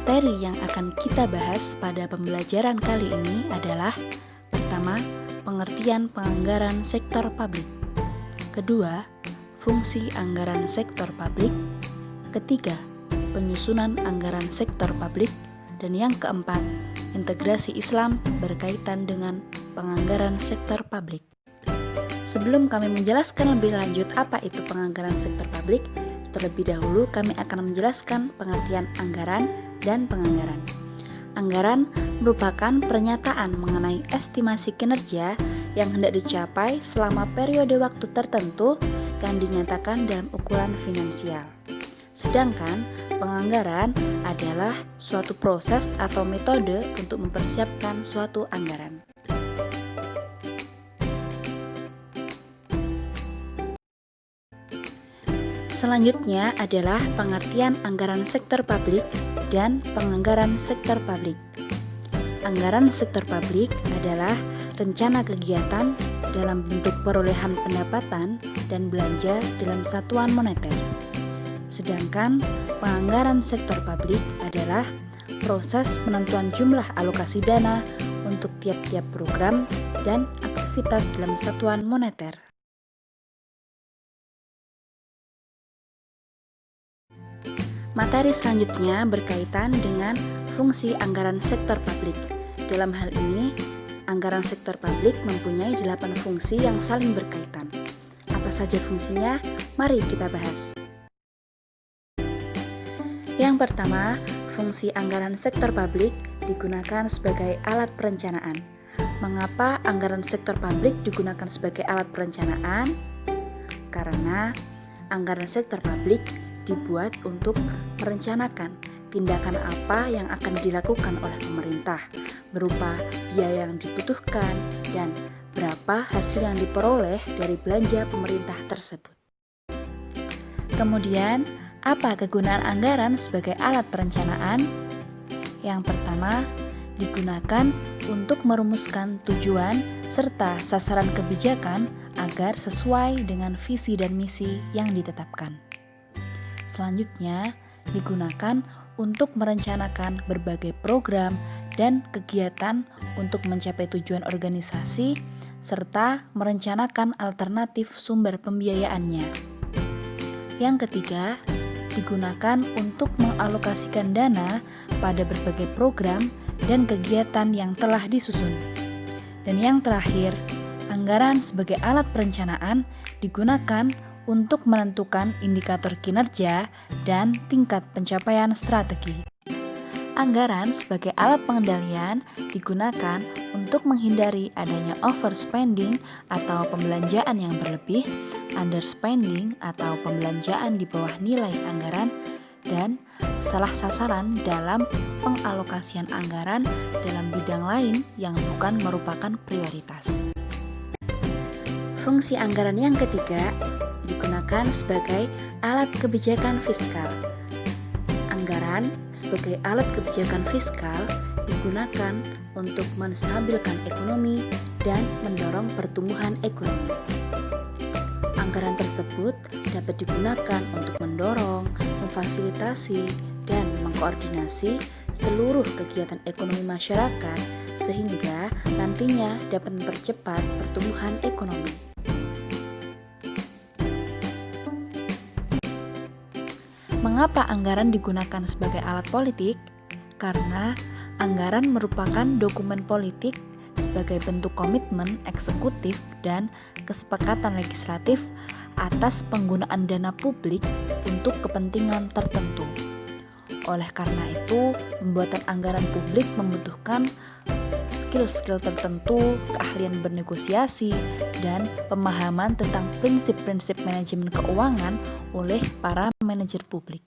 Materi yang akan kita bahas pada pembelajaran kali ini adalah: pertama, pengertian penganggaran sektor publik; kedua, fungsi anggaran sektor publik; ketiga, penyusunan anggaran sektor publik; dan yang keempat, integrasi Islam berkaitan dengan penganggaran sektor publik. Sebelum kami menjelaskan lebih lanjut apa itu penganggaran sektor publik, terlebih dahulu kami akan menjelaskan pengertian anggaran dan penganggaran. Anggaran merupakan pernyataan mengenai estimasi kinerja yang hendak dicapai selama periode waktu tertentu yang dinyatakan dalam ukuran finansial. Sedangkan penganggaran adalah suatu proses atau metode untuk mempersiapkan suatu anggaran. Selanjutnya adalah pengertian anggaran sektor publik dan penganggaran sektor publik. Anggaran sektor publik adalah rencana kegiatan dalam bentuk perolehan pendapatan dan belanja dalam satuan moneter. Sedangkan penganggaran sektor publik adalah proses penentuan jumlah alokasi dana untuk tiap-tiap program dan aktivitas dalam satuan moneter. Materi selanjutnya berkaitan dengan fungsi anggaran sektor publik. Dalam hal ini, anggaran sektor publik mempunyai 8 fungsi yang saling berkaitan. Apa saja fungsinya? Mari kita bahas. Yang pertama, fungsi anggaran sektor publik digunakan sebagai alat perencanaan. Mengapa anggaran sektor publik digunakan sebagai alat perencanaan? Karena anggaran sektor publik dibuat untuk merencanakan tindakan apa yang akan dilakukan oleh pemerintah, berupa biaya yang dibutuhkan dan berapa hasil yang diperoleh dari belanja pemerintah tersebut. Kemudian, apa kegunaan anggaran sebagai alat perencanaan? Yang pertama, digunakan untuk merumuskan tujuan serta sasaran kebijakan agar sesuai dengan visi dan misi yang ditetapkan. Selanjutnya, digunakan untuk merencanakan berbagai program dan kegiatan untuk mencapai tujuan organisasi, serta merencanakan alternatif sumber pembiayaannya. Yang ketiga, digunakan untuk mengalokasikan dana pada berbagai program dan kegiatan yang telah disusun. Dan yang terakhir, anggaran sebagai alat perencanaan digunakan untuk menentukan indikator kinerja dan tingkat pencapaian strategi. Anggaran sebagai alat pengendalian digunakan untuk menghindari adanya overspending atau pembelanjaan yang berlebih, underspending atau pembelanjaan di bawah nilai anggaran, dan salah sasaran dalam pengalokasian anggaran dalam bidang lain yang bukan merupakan prioritas. Fungsi anggaran yang ketiga digunakan sebagai alat kebijakan fiskal. Anggaran sebagai alat kebijakan fiskal digunakan untuk menstabilkan ekonomi dan mendorong pertumbuhan ekonomi. Anggaran tersebut dapat digunakan untuk mendorong, memfasilitasi, dan mengkoordinasi seluruh kegiatan ekonomi masyarakat sehingga nantinya dapat mempercepat pertumbuhan ekonomi. Mengapa anggaran digunakan sebagai alat politik? Karena anggaran merupakan dokumen politik sebagai bentuk komitmen eksekutif dan kesepakatan legislatif atas penggunaan dana publik untuk kepentingan tertentu. Oleh karena itu, pembuatan anggaran publik membutuhkan skill-skill tertentu, keahlian bernegosiasi, dan pemahaman tentang prinsip-prinsip manajemen keuangan oleh para manajer publik.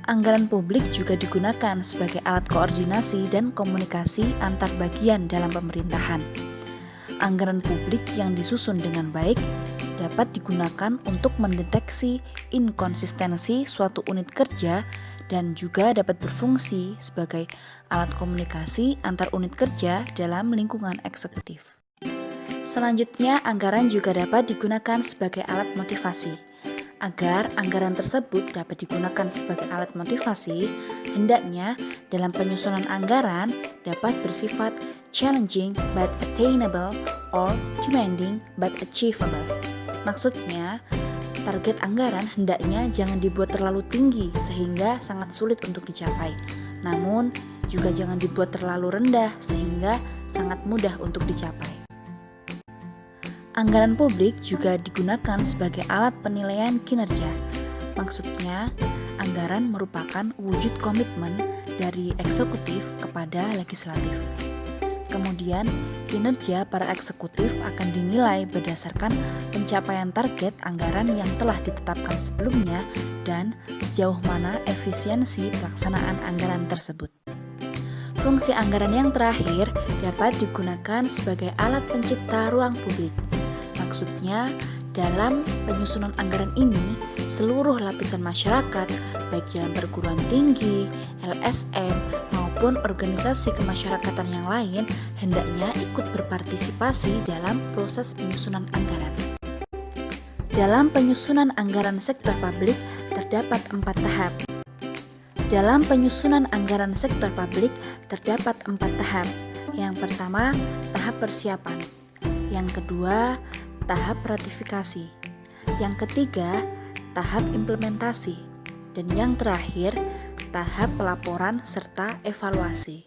Anggaran publik juga digunakan sebagai alat koordinasi dan komunikasi antar bagian dalam pemerintahan. Anggaran publik yang disusun dengan baik dapat digunakan untuk mendeteksi inkonsistensi suatu unit kerja dan juga dapat berfungsi sebagai alat komunikasi antar unit kerja dalam lingkungan eksekutif. Selanjutnya, anggaran juga dapat digunakan sebagai alat motivasi. Agar anggaran tersebut dapat digunakan sebagai alat motivasi, hendaknya dalam penyusunan anggaran dapat bersifat challenging but attainable or demanding but achievable. Maksudnya, target anggaran hendaknya jangan dibuat terlalu tinggi sehingga sangat sulit untuk dicapai. Namun, juga jangan dibuat terlalu rendah sehingga sangat mudah untuk dicapai. Anggaran publik juga digunakan sebagai alat penilaian kinerja. Maksudnya, anggaran merupakan wujud komitmen dari eksekutif kepada legislatif. Kemudian, kinerja para eksekutif akan dinilai berdasarkan pencapaian target anggaran yang telah ditetapkan sebelumnya dan sejauh mana efisiensi pelaksanaan anggaran tersebut. Fungsi anggaran yang terakhir dapat digunakan sebagai alat pencipta ruang publik. Maksudnya, dalam penyusunan anggaran ini, seluruh lapisan masyarakat, baik dalam perguruan tinggi, LSM, maupun organisasi kemasyarakatan yang lain, hendaknya ikut berpartisipasi dalam proses penyusunan anggaran. Dalam penyusunan anggaran sektor publik, terdapat 4 tahap. Dalam penyusunan anggaran sektor publik, terdapat 4 tahap. Yang pertama, tahap persiapan. Yang kedua, tahap ratifikasi. Yang ketiga, tahap implementasi. Dan yang terakhir, tahap pelaporan serta evaluasi.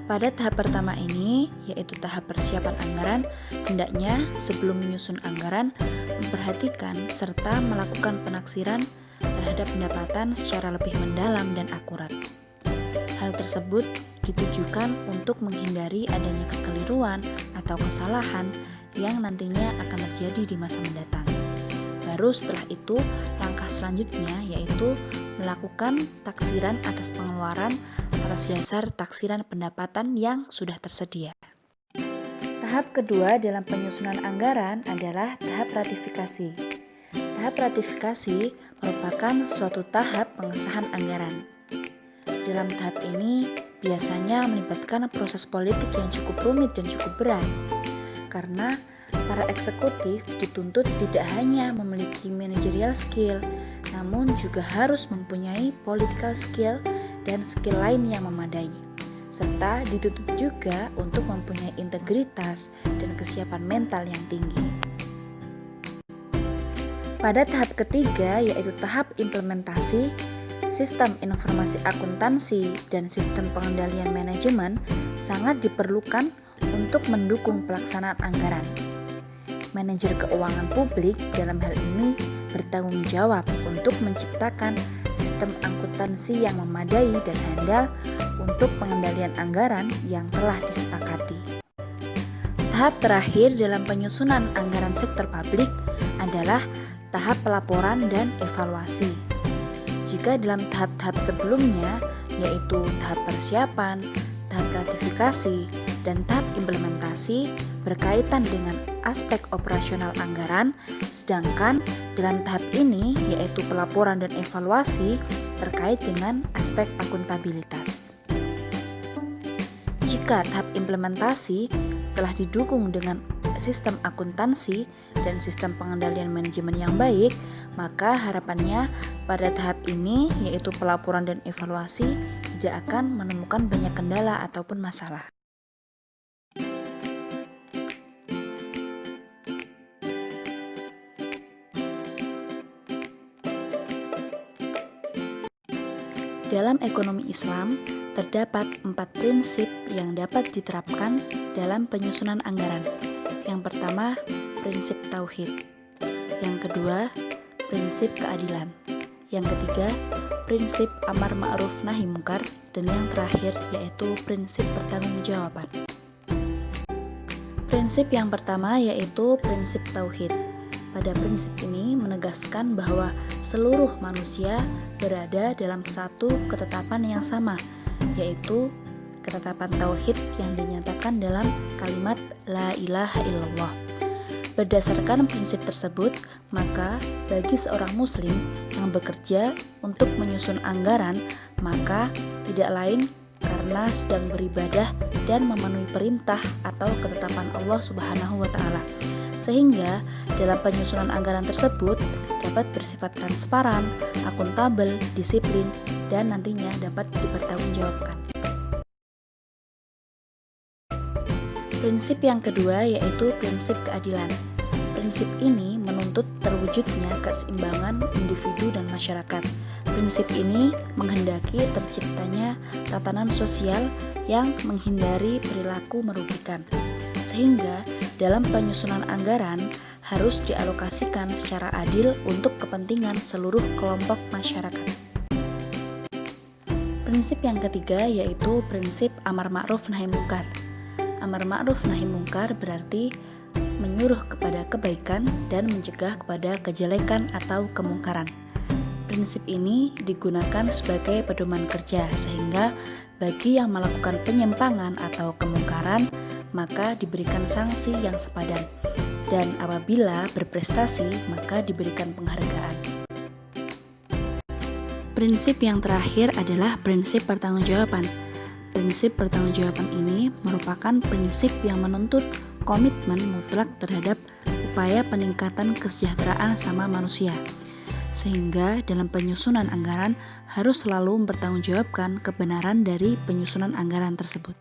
Pada tahap pertama ini, yaitu tahap persiapan anggaran, hendaknya sebelum menyusun anggaran, memperhatikan serta melakukan penaksiran terhadap pendapatan secara lebih mendalam dan akurat. Hal tersebut ditujukan untuk menghindari adanya kekeliruan atau kesalahan yang nantinya akan terjadi di masa mendatang. Baru setelah itu, langkah selanjutnya yaitu melakukan taksiran atas pengeluaran atas dasar taksiran pendapatan yang sudah tersedia. Tahap kedua dalam penyusunan anggaran adalah tahap ratifikasi. Tahap ratifikasi merupakan suatu tahap pengesahan anggaran. Dalam tahap ini biasanya melibatkan proses politik yang cukup rumit dan cukup berat. Karena para eksekutif dituntut tidak hanya memiliki managerial skill, namun juga harus mempunyai political skill dan skill lain yang memadai, serta dituntut juga untuk mempunyai integritas dan kesiapan mental yang tinggi. Pada tahap ketiga, yaitu tahap implementasi, sistem informasi akuntansi dan sistem pengendalian manajemen sangat diperlukan untuk mendukung pelaksanaan anggaran. Manajer keuangan publik dalam hal ini bertanggung jawab untuk menciptakan sistem akuntansi yang memadai dan handal untuk pengendalian anggaran yang telah disepakati. Tahap terakhir dalam penyusunan anggaran sektor publik adalah tahap pelaporan dan evaluasi. Jika dalam tahap-tahap sebelumnya, yaitu tahap persiapan, tahap ratifikasi, dan tahap implementasi berkaitan dengan aspek operasional anggaran, sedangkan dalam tahap ini, yaitu pelaporan dan evaluasi, terkait dengan aspek akuntabilitas. Jika tahap implementasi telah didukung dengan sistem akuntansi dan sistem pengendalian manajemen yang baik, maka harapannya pada tahap ini, yaitu pelaporan dan evaluasi, tidak akan menemukan banyak kendala ataupun masalah. Dalam ekonomi Islam, terdapat 4 prinsip yang dapat diterapkan dalam penyusunan anggaran. Yang pertama, prinsip tauhid. Yang kedua, prinsip keadilan. Yang ketiga, prinsip amar ma'ruf nahi munkar. Dan yang terakhir yaitu prinsip pertanggungjawaban. Prinsip yang pertama yaitu prinsip tauhid. Pada prinsip ini menegaskan bahwa seluruh manusia berada dalam satu ketetapan yang sama, yaitu ketetapan tauhid yang dinyatakan dalam kalimat La ilaha illallah. Berdasarkan prinsip tersebut, maka bagi seorang muslim yang bekerja untuk menyusun anggaran, maka tidak lain karena sedang beribadah dan memenuhi perintah atau ketetapan Allah Subhanahu wa Ta'ala. Sehingga dalam penyusunan anggaran tersebut dapat bersifat transparan, akuntabel, disiplin, dan nantinya dapat dipertanggungjawabkan. Prinsip yang kedua yaitu prinsip keadilan. Prinsip ini menuntut terwujudnya keseimbangan individu dan masyarakat. Prinsip ini menghendaki terciptanya tatanan sosial yang menghindari perilaku merugikan, sehingga dalam penyusunan anggaran harus dialokasikan secara adil untuk kepentingan seluruh kelompok masyarakat. Prinsip yang ketiga yaitu prinsip amar ma'ruf nahi mungkar. Amar ma'ruf nahi mungkar berarti menyuruh kepada kebaikan dan mencegah kepada kejelekan atau kemungkaran. Prinsip ini digunakan sebagai pedoman kerja sehingga bagi yang melakukan penyimpangan atau kemungkaran maka diberikan sanksi yang sepadan, dan apabila berprestasi maka diberikan penghargaan. Prinsip yang terakhir adalah prinsip pertanggungjawaban. Prinsip pertanggungjawaban ini merupakan prinsip yang menuntut komitmen mutlak terhadap upaya peningkatan kesejahteraan sama manusia, sehingga dalam penyusunan anggaran harus selalu mempertanggungjawabkan kebenaran dari penyusunan anggaran tersebut.